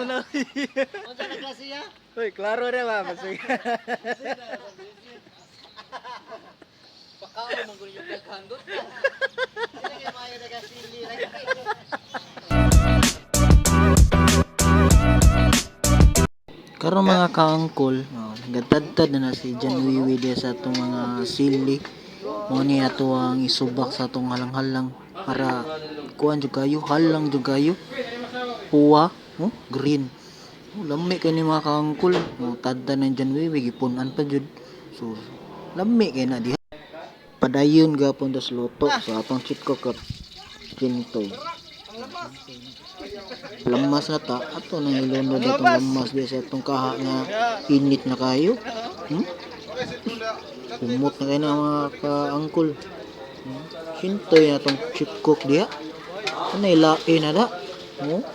na. Unsa na klase ya? Uy, klaro na ba? Masig. Pakao man gud yung paghandot. Dili kay maayo nagasili lagi. Karon mga kaangkol, gatadtad na si Jan Wiwi dia sa atong mga sili. Mo ni ato ang isubak sa atong halang-halang para kuan jud kayo, halang jud kayo. Puwa, green. Lami kay ni mga kaangkol. Tadta na Jan Wiwi gipunan pa jud. So lami kay na diha. Padayon gapon tas luto sa atong chitkok at kintoy. Lamas na ta, ato nang ilunod atong lamas di sa atong kaha nga init na kayo. Kumot na kayo na mga ka-angkol. Hintoy na atong chitkok diha. Ano ilain na da?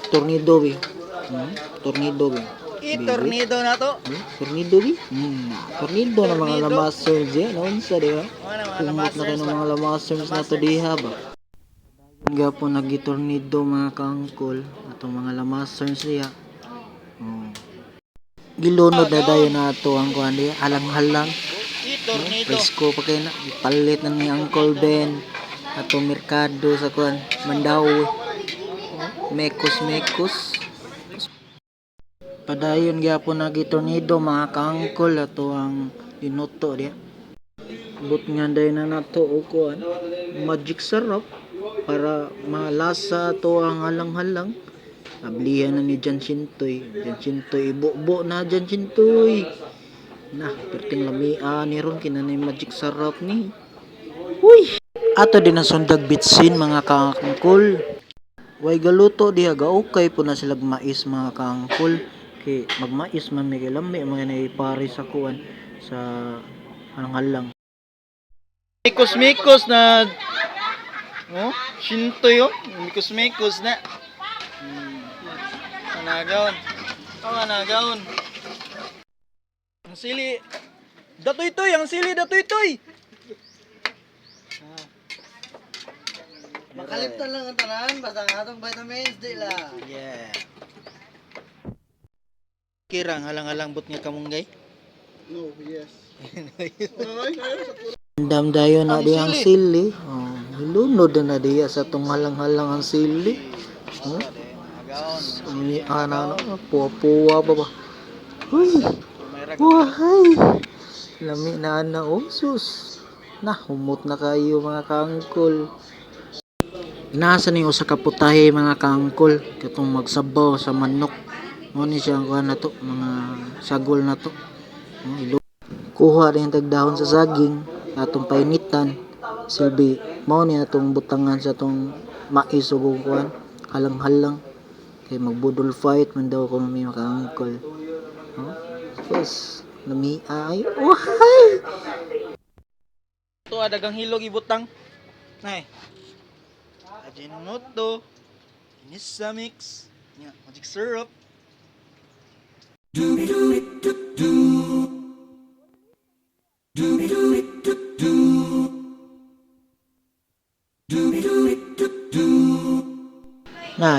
Tornado bi. Tornado bi. Tornado na to. Tornado bi? Tornado na mga lamasons diha. Naunsa diha? Kumot na kayo ng mga lamasons na to diha ba? Gapon nagitornado mga kaangkol atong mga lamasons siya. Gilunod na dayon na ato ang kuan diha, halang-halang. Presko pa kay na ipalit na ni Uncle Ben atong merkado sa kuan Mandawi. Mekos. Padayon gyapon nagitornado mga kaangkol ato ang dinuto diha. But nga dayon na nato og kuan magic syrup para malasa to ang halang-halang. Nablihan na ni Jan Sintoy. Jan Sintoy, ibo na Jan Sintoy. Nah, perting lamia ni ron kinanay magic sarap ni. Uy! Ato din ang sundag bitsin mga kaangkol. Way galuto diha gaukay po na sila mais mga kaangkol. Kay magmais man may lami mga naipari sa kuan sa halang-halang. Mikos na Shintoy mikos na. Anagaon. Ang sili datoy-toy. Makaliptan lang ang tanan basta ang atong vitamins di la. Yeah. Kirang halang-halang but nga kamunggay. No, yes. Andam dayon na di ang sili. Hilunod na diya sa tong halang-halang ang sili. Puwa pa ba? Uy! Wahay! Lami na sus. Humot na kayo mga kaangkol. Nasa ni usa ka putahe mga kaangkol katong magsabaw sa manok. Mo ni siya ang kuha na to, mga sagol na to. Kuha din tagdahon sa saging atong painitan. Silbi mo ni atong butangan sa atong mais ug kuan halang-halang. Kay magbudol fight man daw kung may makaangkol. Yes, lami ay. Wahay! Ito dagang hilog ibutang. Nay. Ajinomoto. Inisa mix. Magic syrup.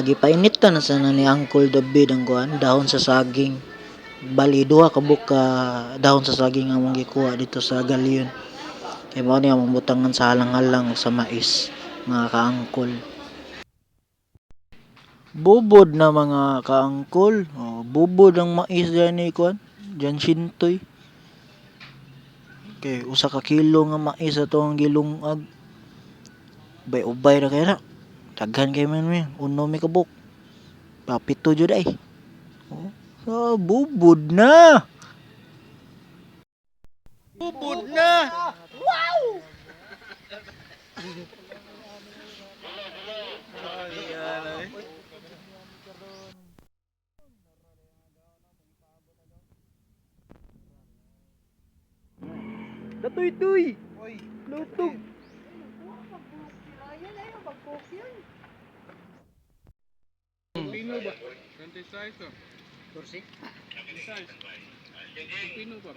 Gipainit ta na sana ni Uncle David ang kuan dahon sa saging. Bali duha ka buka dahon sa saging ang mong gikuha dito sa galyon. Kay mao ni among butangan sa halang-halang sa mais mga kaangkol. Bubod na mga kaangkol. Bubod ang mais diyan ni kuan. Jan Sintoy. Kay usa ka kilo nga mais ato ang gilungag. Ubay na kaya na. Daghan kay man mi, uno mi kabuk. Papito jud ay. Bubod na. Wow! Datoy-toy. Oy, lutog. Pino ba? 26 oh. Kursi. 26. Pino ba?